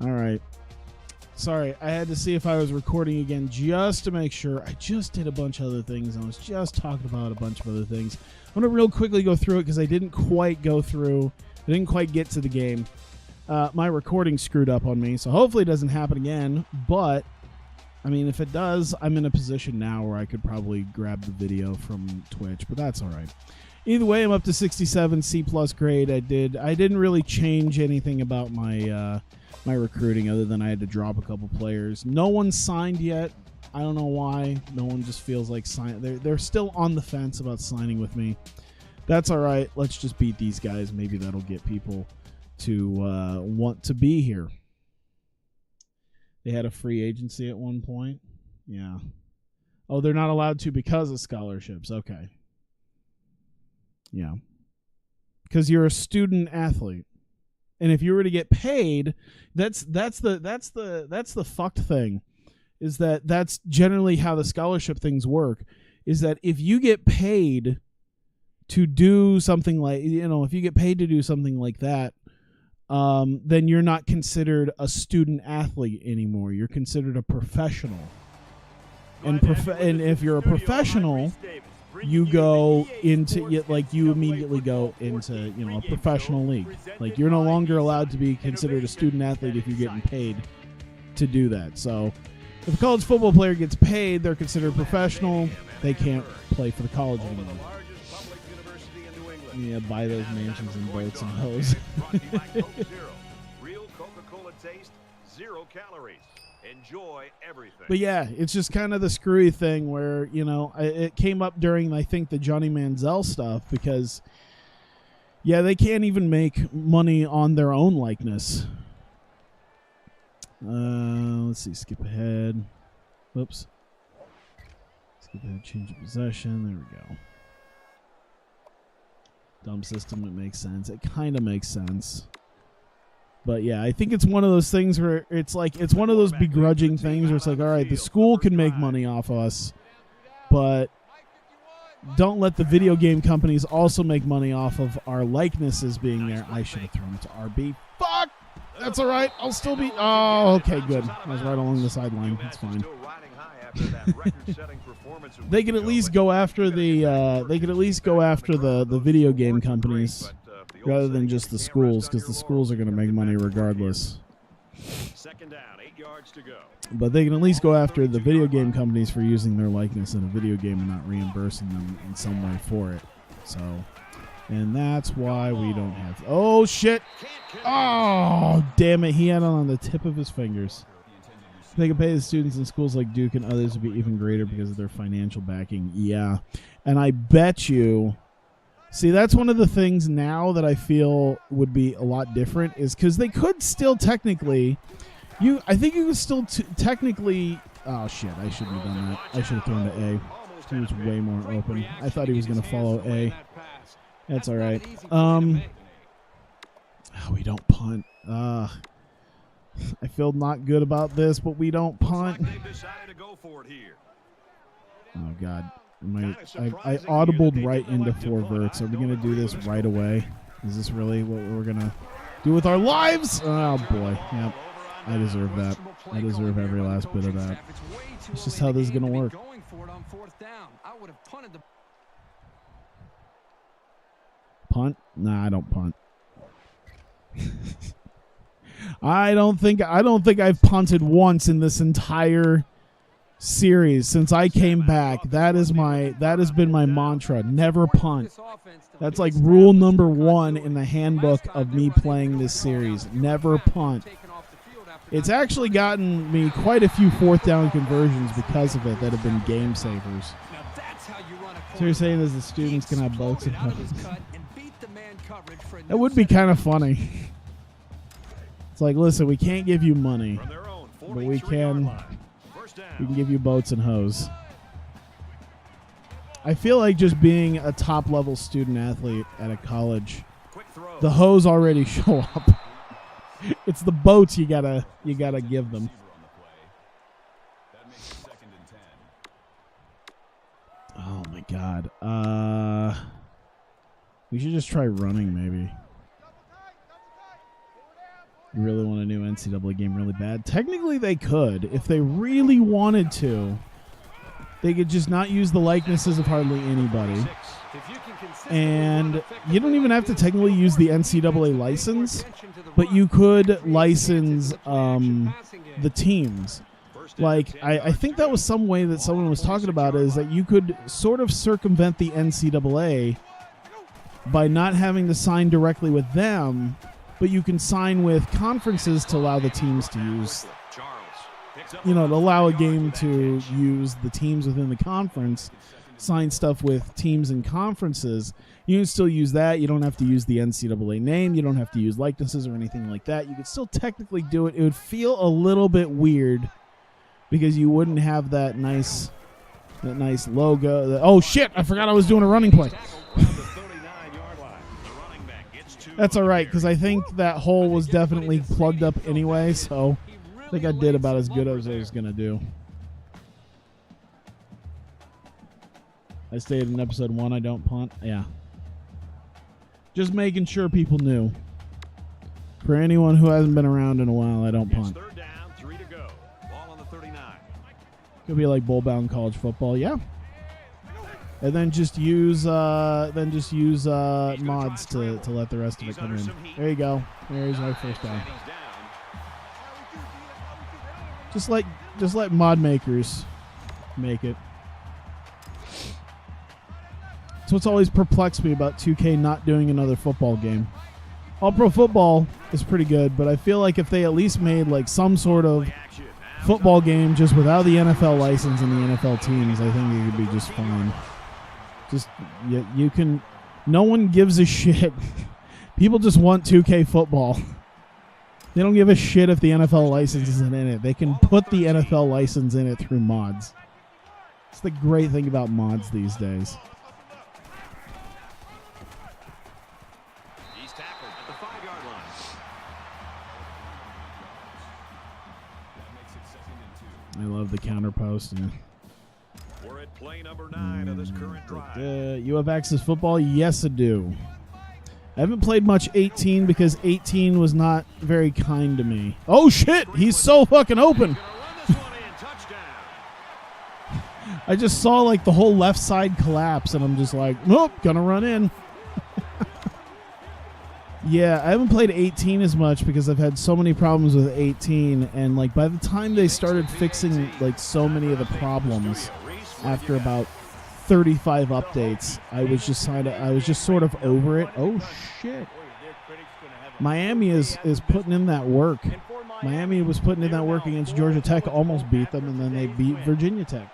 All right. Sorry, I had to see if I was recording again just to make sure. I just did a bunch of other things. I was just talking about a bunch of other things. I'm going to real quickly go through it because I didn't quite go through. I didn't quite get to the game. My recording screwed up on me, so hopefully it doesn't happen again. But, I mean, if it does, I'm in a position now where I could probably grab the video from Twitch, but that's all right. Either way, I'm up to 67 C+ grade. I didn't really change anything about my my recruiting other than I had to drop a couple players. No one signed yet. I don't know why. No one just feels like they're still on the fence about signing with me. That's all right. Let's just beat these guys. Maybe that'll get people to want to be here. They had a free agency at one point. Yeah. Oh, they're not allowed to because of scholarships. Okay. Yeah. Because you're a student athlete. And if you were to get paid, that's the fucked thing, is that's generally how the scholarship things work, is that if you get paid to do something like, if you get paid to do something like that, then you're not considered a student athlete anymore. You're considered a professional. And if you're a professional, you go into you immediately go into a professional league. Like, you're no longer allowed to be considered a student athlete if you're getting paid to do that. So if a college football player gets paid, they're considered professional. They can't play for the college anymore. Yeah, buy those mansions and boats and hoes. Real Coca-Cola taste, 0 calories. Enjoy everything. But yeah, it's just kind of the screwy thing where, it came up during, I think, the Johnny Manziel stuff, because, yeah, they can't even make money on their own likeness. Let's see, skip ahead. Whoops. Skip ahead, change of possession. There we go. Dumb system, it makes sense. It kind of makes sense. But yeah, I think it's one of those things where it's one of those begrudging things where it's like, all right, the school can make money off us, but don't let the video game companies also make money off of our likenesses being there. I should have thrown it to RB. Fuck! That's all right. I'll still be... Oh, okay, good. I was right along the sideline. That's fine. They can at least go after the video game companies rather than just the schools, because the schools are going to make money regardless. Second down, 8 yards to go. But they can at least go after the video game companies for using their likeness in a video game and not reimbursing them in some way for it. So, and that's why we don't have... Oh, shit! Oh, damn it. He had it on the tip of his fingers. They can pay the students in schools like Duke and others would be even greater because of their financial backing. Yeah. And I bet you... See, that's one of the things now that I feel would be a lot different, is because they could still technically... I think you could still technically... Oh, shit. I shouldn't have done that. I should have thrown to A. He was way more open. I thought he was going to follow A. That's all right. Oh, we don't punt. I feel not good about this, but we don't punt. Oh, God. I audibled right into 4 verts. Are we going to do this right away? Is this really what we're going to do with our lives? Oh, boy. Yep. I deserve that. I deserve every last bit of that. It's just how this is going to work. Punt? Nah, I don't punt. I don't think I've punted once in this entire series since I came back. That has been my mantra. Never punt. That's like rule number 1 in the handbook of me playing this series. Never punt. It's actually gotten me quite a few 4th down conversions because of it that have been game savers. So you're saying is the students can have boats and hoes? That would be kind of funny. It's like, listen, we can't give you money, but we can give you boats and hoes. I feel like just being a top-level student athlete at a college, the hoes already show up. It's the boats you gotta give them. Oh my God. We should just try running, maybe. You really want a new NCAA game really bad? Technically, they could. If they really wanted to, they could just not use the likenesses of hardly anybody. And you don't even have to technically use the NCAA license, but you could license the teams. Like, I think that was some way that someone was talking about is that you could sort of circumvent the NCAA by not having to sign directly with them, but you can sign with conferences to allow the teams to use, to allow a game to use the teams within the conference, sign stuff with teams and conferences. You can still use that. You don't have to use the NCAA name. You don't have to use likenesses or anything like that. You could still technically do it. It would feel a little bit weird because you wouldn't have that nice logo. Oh, shit. I forgot I was doing a running play. That's all right, because I think that hole was definitely plugged up anyway, so I think I did about as good as I was going to do. I stated in episode 1 I don't punt. Yeah. Just making sure people knew. For anyone who hasn't been around in a while, I don't punt. Third down, 3 to go. Ball on the 39. Could be like bowl-bound college football. Yeah. And then just use mods to let the rest of it come in. There you go. There's our first down. Just let mod makers make it. That's what's always perplexed me about 2K not doing another football game. All Pro Football is pretty good, but I feel like if they at least made like some sort of football game just without the NFL license and the NFL teams, I think it could be just fine. Just you can. No one gives a shit. People just want 2K football. They don't give a shit if the NFL license isn't in it. They can put the NFL license in it through mods. It's the great thing about mods these days. He's tackled at the 5-yard line. I love the counter post. Yeah. We're at play number 9 of this current drive. You have access football? Yes, I do. I haven't played much 18 because 18 was not very kind to me. Oh, shit! He's so fucking open! I just saw, like, the whole left side collapse, and I'm just like, nope, gonna run in. Yeah, I haven't played 18 as much because I've had so many problems with 18, and, like, by the time they started fixing, like, so many of the problems after about 35 updates, I was just sort of over it. Oh shit! Miami is putting in that work. Miami was putting in that work against Georgia Tech, almost beat them, and then they beat Virginia Tech.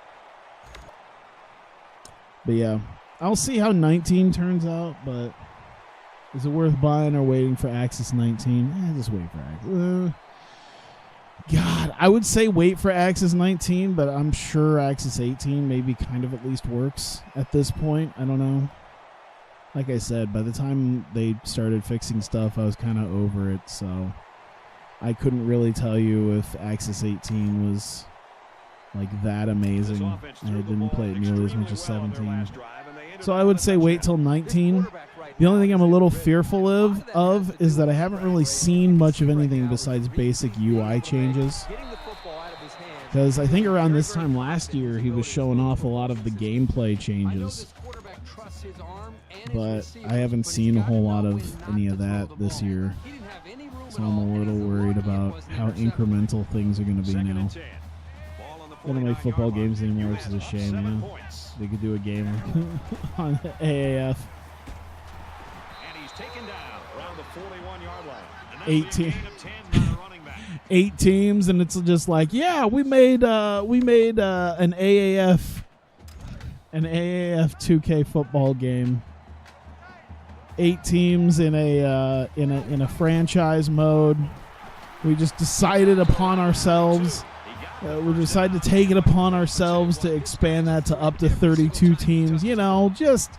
But yeah, I'll see how 19 turns out. But is it worth buying or waiting for Axis 19? Just wait for Axis. God, I would say wait for Axis 19, but I'm sure Axis 18 maybe kind of at least works at this point. I don't know. Like I said, by the time they started fixing stuff, I was kind of over it, so I couldn't really tell you if Axis 18 was like that amazing. I didn't play it nearly as much as 17. So I would say wait till 19. The only thing I'm a little fearful of is that I haven't really seen much of anything besides basic UI changes. Because I think around this time last year, he was showing off a lot of the gameplay changes. But I haven't seen a whole lot of any of that this year. So I'm a little worried about how incremental things are going to be now. They don't make football games anymore, which is a shame. You know? They could do a game on AAF. 8 teams, and it's just like, yeah, we made an AAF 2K football game. 8 teams in a franchise mode. We just decided upon ourselves. We decided to take it upon ourselves to expand that to up to 32 teams. You know, just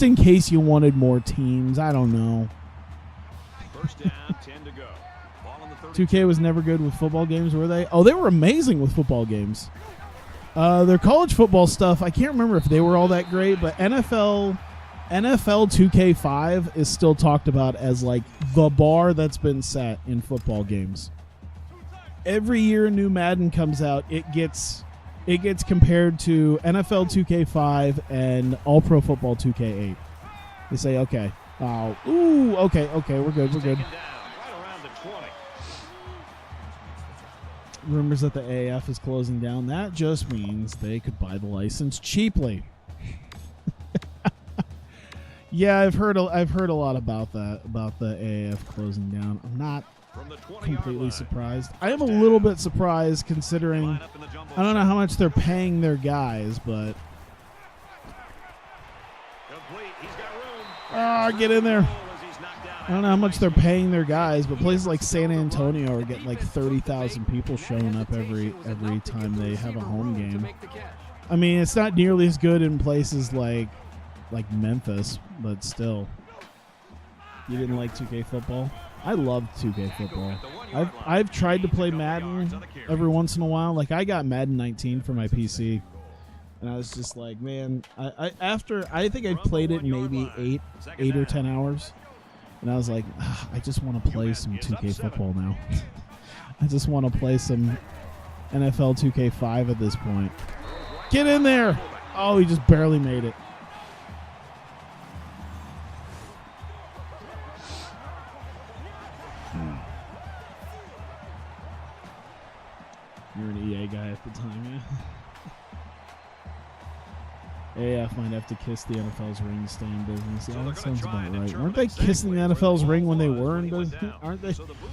in case you wanted more teams. I don't know. First down, 10 to go. 2K was never good with football games, were they? Oh, they were amazing with football games. Their college football stuff, I can't remember if they were all that great, but NFL NFL 2K5 is still talked about as like the bar that's been set in football games. Every year a new Madden comes out, it gets compared to NFL 2K5 and All Pro Football 2K8. They say, okay, okay, we're good. Rumors that the AAF is closing down. That just means they could buy the license cheaply. Yeah, I've heard a lot about that, about the AAF closing down. I'm not completely surprised. I am a little bit surprised considering I don't know how much they're paying their guys, but get in there. I don't know how much they're paying their guys, but places like San Antonio are getting like 30,000 people showing up every time they have a home game. I mean, it's not nearly as good in places like Memphis, but still. You didn't like 2K football? I loved 2K football. I've tried to play Madden every once in a while. Like I got Madden 19 for my PC, and I was just like, man, I think I played it maybe 8 or 10 hours, and I was like, I just want to play some 2K football now. I just want to play some NFL 2K5 at this point. Get in there! Oh, he just barely made it. You're an EA guy at the time, yeah? AF might have to kiss the NFL's ring to stay in business. Yeah, that sounds about right. Weren't they kissing the NFL's ring when they were in business?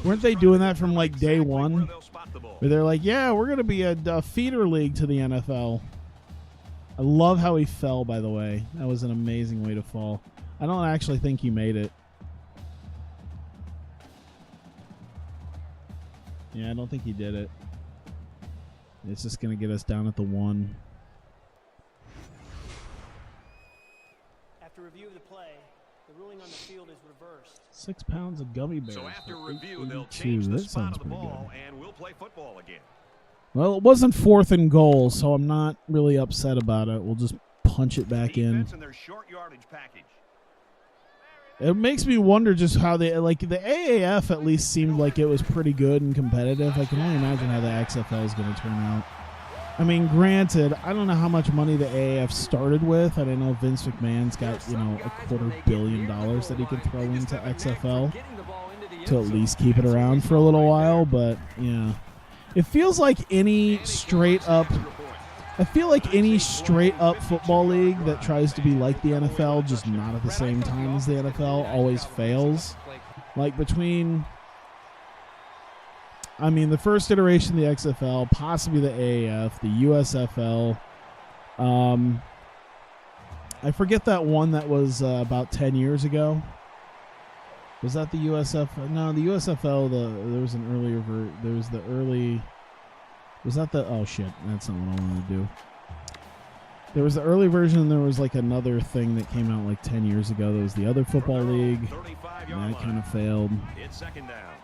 Weren't they doing that from like day one? Where they're like, yeah, we're going to be a feeder league to the NFL. I love how he fell, by the way. That was an amazing way to fall. I don't actually think he made it. Yeah, I don't think he did it. It's just going to get us down at the 1. After review of the play, the ruling on the field is reversed. 6 pounds of gummy bears. So after review, they'll change the spot of the ball, and we'll play football again. Well, it wasn't 4th and goal, so I'm not really upset about it. We'll just punch it back in. Their short yardage package. It makes me wonder just how they, like, the AAF at least seemed like it was pretty good and competitive. I can only imagine how the XFL is going to turn out. I mean, granted, I don't know how much money the AAF started with. I don't know if Vince McMahon's got, $250 million that he can throw into XFL to at least keep it around for a little while. But, yeah, it feels like any straight up football league that tries to be like the NFL, just not at the same time as the NFL, always fails. Like between, the first iteration of the XFL, possibly the AAF, the USFL. I forget that one that was about 10 years ago. Was that the USFL? No, the USFL, there was an earlier there was the early... Was that the... Oh, shit. That's not what I wanted to do. There was the early version, and there was like another thing that came out like 10 years ago. There was the other football league, and that kind of failed. It's second down.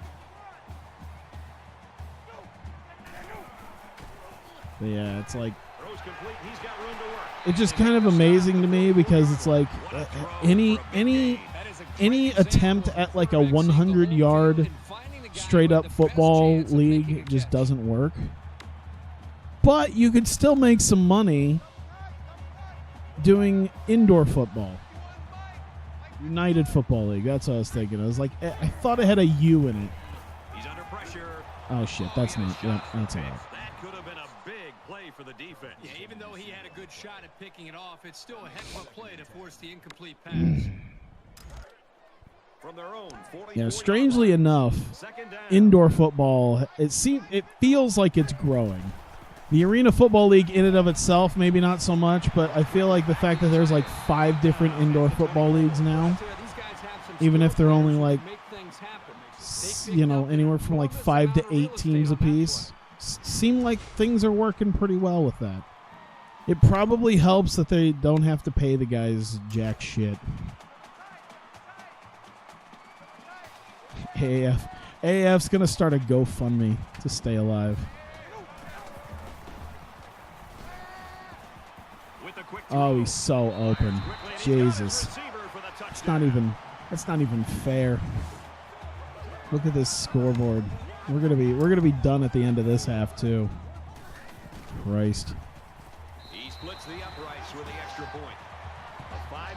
But yeah, it's like... It's just kind of amazing to me because it's like any attempt at like a 100-yard straight-up football league just doesn't work. But you could still make some money doing indoor football. United Football League. That's what I was thinking. I was like, I thought it had a U in it. He's under pressure. Oh, shit. That's not. Yeah, that's all right. That could have been a big play for the defense. Yeah, even though he had a good shot at picking it off, it's still a heck of a play to force the incomplete pass. From their own 40. Yeah, strangely enough, indoor football, it feels like it's growing. The Arena Football League in and of itself, maybe not so much, but I feel like the fact that there's like 5 different indoor football leagues now, even if they're only like, anywhere from like 5 to 8 teams apiece, seem like things are working pretty well with that. It probably helps that they don't have to pay the guys jack shit. AF's going to start a GoFundMe to stay alive. With a quick Oh, he's so open. Jesus. That's not even fair. Look at this scoreboard. We're gonna be done at the end of this half too. Christ. He splits the uprights with the extra point.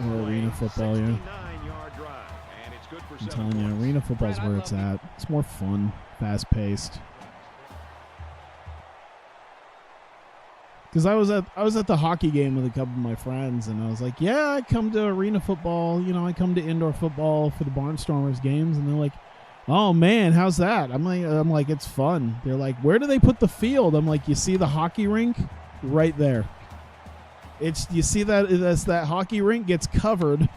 Or arena football, yeah. 69-yard drive, and it's good for I'm 7 telling you, points. arena football's where it's at. It's more fun, fast-paced. Because I was at the hockey game with a couple of my friends, and I was like, yeah, I come to arena football. You know, I come to indoor football for the Barnstormers games, and they're like, oh man, how's that? I'm like, it's fun. They're like, where do they put the field? I'm like, you see the hockey rink right there. You see that hockey rink gets covered,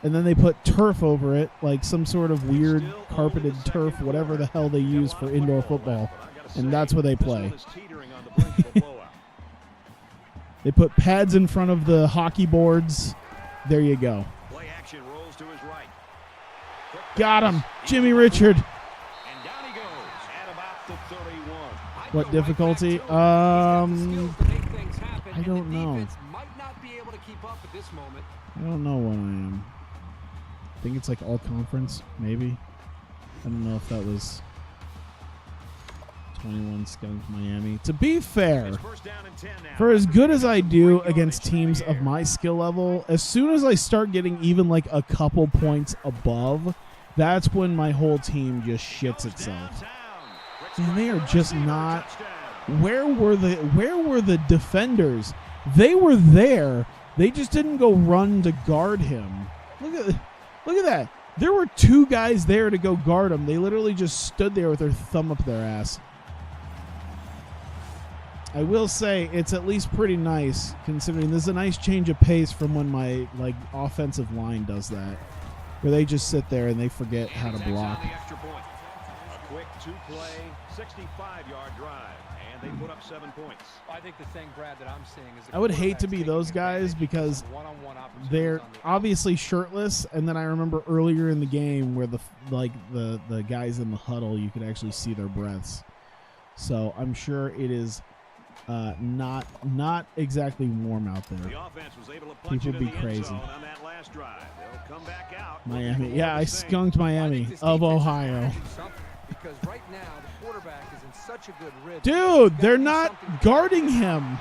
and then they put turf over it, like some sort of weird carpeted turf, whatever the hell they use for indoor football, and that's where they play. They put pads in front of the hockey boards. There you go. Play action rolls to his right. Got him. Jimmy Richard. And down he goes at about the 31. What difficulty? I don't know. I don't know what I am. I think it's like all conference, maybe. I don't know if that was 21 Skunk Miami. To be fair, for as good as I do against teams of my skill level, as soon as I start getting even like a couple points above, that's when my whole team just shits itself. And they are just not. Where were the defenders? They were there. They just didn't go run to guard him. Look at that. There were two guys there to go guard him. They literally just stood there with their thumb up their ass. I will say it's at least pretty nice, considering this is a nice change of pace from when my offensive line does that, where they just sit there and they forget how to block. A quick two-play, 65-yard drive, and they put up 7 points. I think the thing, Brad, that I'm seeing is I would hate to be those guys because they're obviously shirtless, and then I remember earlier in the game where the guys in the huddle, you could actually see their breaths. So I'm sure it is not exactly warm out there. The offense was able to punch People it be in the end crazy. zone on that last drive. They'll come back out. Miami. Yeah, I skunked Miami of Ohio. Because right now the quarterback is in such a good rhythm. Dude, they're not guarding him.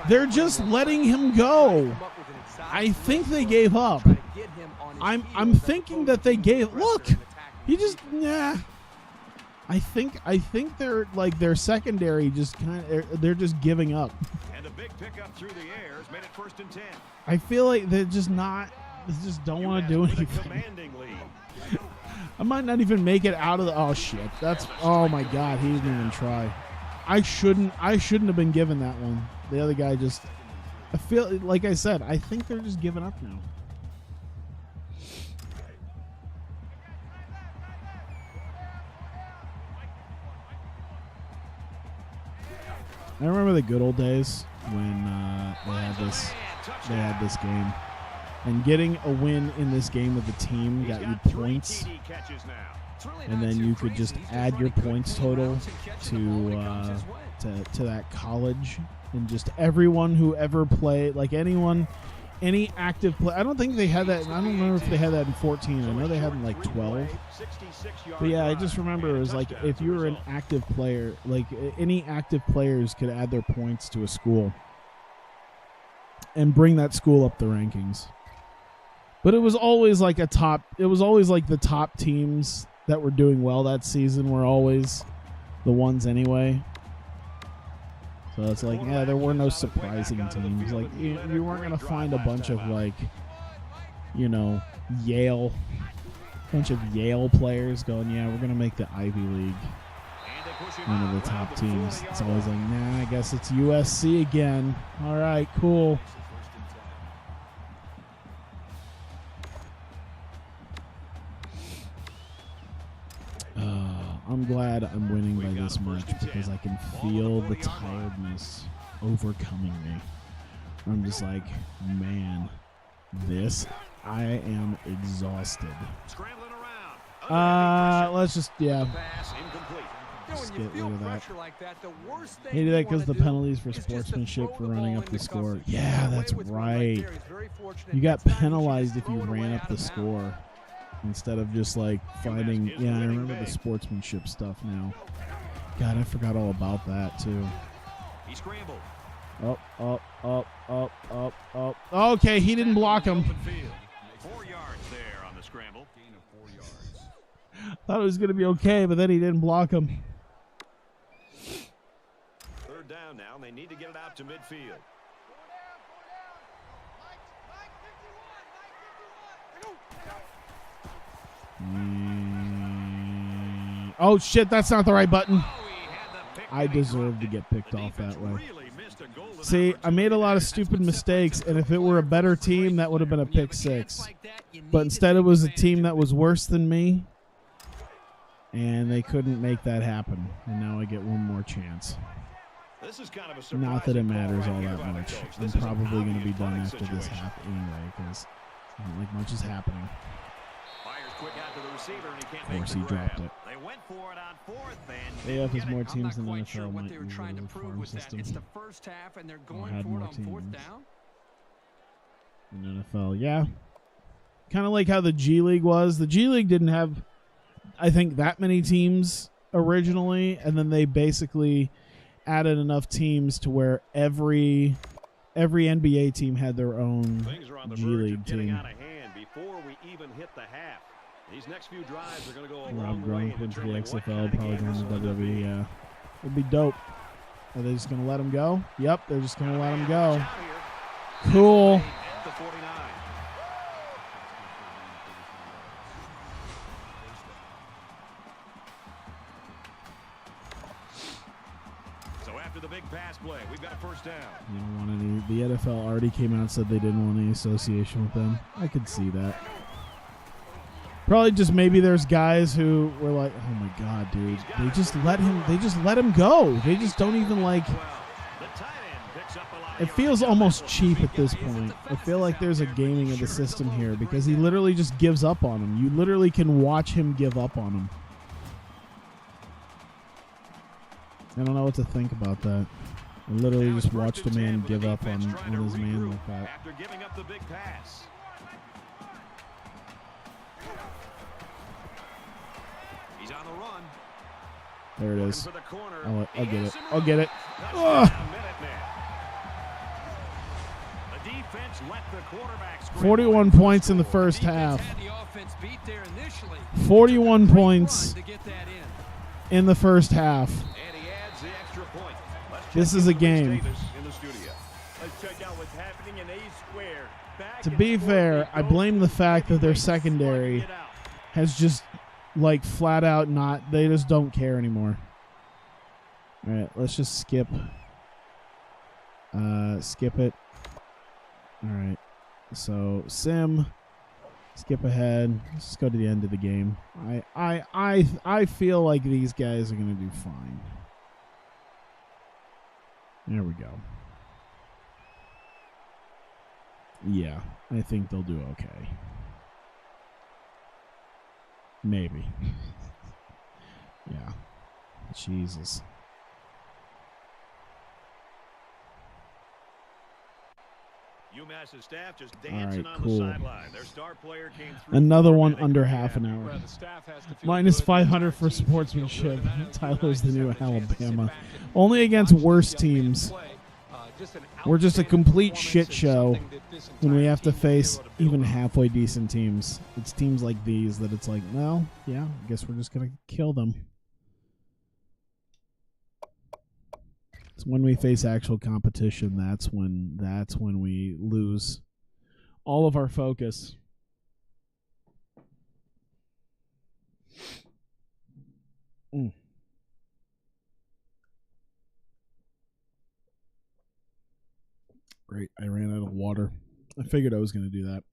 They're just letting him go. I think they gave up. I'm thinking that they gave. Look, he just I think they're like their secondary just they're just giving up. And the big pickup through the air has made it 1st and 10. I feel like they're just not. They just don't want to do anything. Commanding lead. I might not even make it out of the. Oh shit! That's. Oh my god! He didn't even try. I shouldn't have been given that one. The other guy just. I feel like I said. I think they're just giving up now. I remember the good old days when they had this game, and getting a win in this game with the team got you points, and then you could just add your points total to that college, and just everyone who ever played, like any active play. I don't think they had that. I don't remember if they had that in 14. I know they had it in like 12. But yeah, I just remember it was like if you were an active player, like any active players could add their points to a school and bring that school up the rankings. But it was always like the top teams that were doing well that season were always the ones anyway. So it's like, yeah, there were no surprising teams. Like, you weren't going to find a bunch of, like, you know, bunch of Yale players going, yeah, we're going to make the Ivy League one of the top teams. It's always like, nah, I guess it's USC again. All right, cool. I'm glad I'm winning by this much because I can feel the tiredness overcoming me. I'm just like, man, I am exhausted. Let's just, yeah. Just when you get feel rid of that. pressure like that, the worst thing Hated you that because wanna the do penalties for is just to sportsmanship throw for the running ball up the into score. coverage. Yeah, Got away that's with one right. there. He's very fortunate. You got Next time you should penalized just if you throw it ran away up out the of bounds. score instead of just like finding. is Yeah, I winning remember the big. sportsmanship stuff now. God, I forgot all about that too. He scrambled. Up. Okay, he didn't block him. Open field. 4 yards there on the scramble. Gain of 4 yards. Thought it was going to be okay, but then he didn't block him. Third down now, and they need to get it out to midfield. Oh, shit, that's not the right button. Oh, he had the pick I and he deserve to dropped get it. picked The off defense that way. really missed a golden See, I made a lot of opportunity stupid That's what mistakes, separates and if it were a better team, that would have been a When you have pick a chance six. like that, you But need to instead, it take was a advantage team of that it. was worse than me, and they couldn't make that happen. And now I get one more chance. there. This is kind of a Not that it surprising call matters right all here that by the much. coach. I'm This is an probably going to be obvious done punting after this situation. half anyway, because not like much is happening. Fires quick out to the receiver, and he can't Of make course, the he dropped grab. it. They went for it on fourth, and AF has didn't more get it. I'm teams not than quite sure NFL what might they were use it trying as to a prove farm with that. system. It's the first half, and they're going had for more it on fourth teams. down. In NFL, yeah. Kind of like how the G League was. The G League didn't have, I think, that many teams originally, and then they basically added enough teams to where every NBA team had their own Things are on the G verge League of getting team. out of hand before we even hit the half. These next few drives are going to go a Rob long way Gronkowski in went to the determining what kind XFL, of probably game going this to one will be. WWE. Yeah, it'd be dope. Are they just going to let him go? Yep, they're just going to let him And go. watch out here. Cool. At the 49. So after the big pass play, we've got a first down. You don't want any. The NFL already came out and said they didn't want any association with them. I could see that. Probably just maybe there's guys who were like, "Oh my god, dude! They just let him. They just let him go. They just don't even like." Well, the tight end picks up a lot of It feels yards. almost cheap at this point. I feel like there's a gaming of the system here because he literally just gives up on him. You literally can watch him give up on him. I don't know what to think about that. I literally Now just it's watched a 1st and 10 man with the give up defense on trying to his man regroup like that. After giving up the big pass. He's on the run. There it Looking is. for the corner. I'll get He it. has some I'll room. get it. Touchdown, Ugh. Minutemen. The defense let the quarterback scramble 41 in for the points in the score. first Defense half. had the offense beat there initially. 41 Great points run to get that in. in the first half. And he adds the extra point. Let's This check is in a with Rich game. Davis in the studio. Let's check out what's happening in A square. Back To and be forth fair, they I go. blame the fact that their Heavyweights slugging secondary it out. has just like flat out not. They just don't care anymore. All right, let's just skip. Skip it. All right. So sim, skip ahead. Let's just go to the end of the game. I feel like these guys are gonna do fine. There we go. Yeah, I think they'll do okay. Maybe. Yeah. Jesus. UMass's staff just All dancing right, on cool. the sideline. Their star player came through. Another for one and they under couldn't half have an it. hour. Well, the staff has to feel Minus good. 500 The for entire team feels sportsmanship. good. And I know Tyler's the guys new have a chance to sit Alabama. back and Only against watch these worse young men teams. play. Just an We're just a outstanding complete performance shit and show something that this when we entire have to team will be face able to build even on. halfway decent teams. It's teams like these that it's like, well, yeah, I guess we're just going to kill them. It's when we face actual competition, that's when we lose all of our focus. Great. I ran out of water. I figured I was going to do that.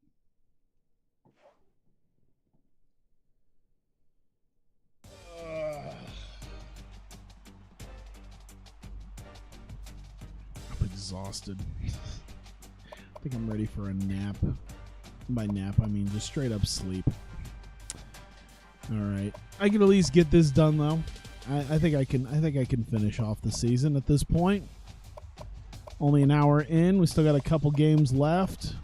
I'm exhausted. I think I'm ready for a nap. By nap, I mean just straight up sleep. All right. I can at least get this done, though. I think I can finish off the season at this point. Only an hour in. We still got a couple games left.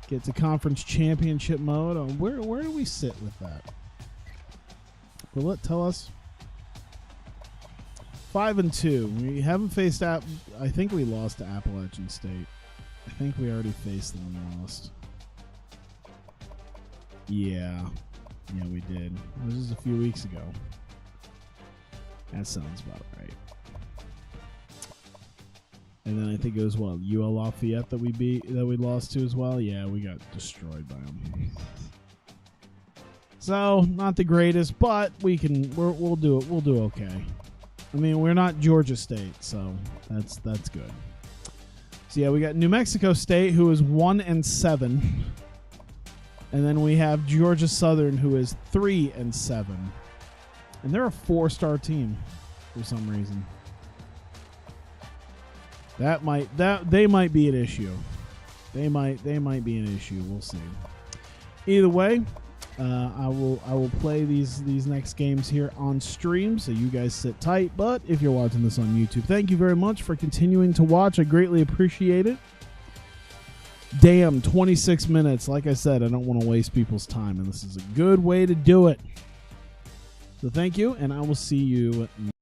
Get to conference championship mode. Where do we sit with that? Will it tell us? 5-2. We haven't faced I think we lost to Appalachian State. I think we already faced them and lost. Yeah, we did. This was a few weeks ago. That sounds about right. And then I think it was UL Lafayette that we lost to as well. Yeah, we got destroyed by them. So not the greatest, but we'll do it. We'll do okay. I mean, we're not Georgia State, so that's good. So yeah, we got New Mexico State, who is 1-7, and then we have Georgia Southern, who is 3-7. And they're a 4-star team for some reason. They might be an issue. They might be an issue. We'll see. Either way, I will play these next games here on stream, so you guys sit tight. But if you're watching this on YouTube, thank you very much for continuing to watch. I greatly appreciate it. Damn, 26 minutes. Like I said, I don't want to waste people's time, and this is a good way to do it. So thank you, and I will see you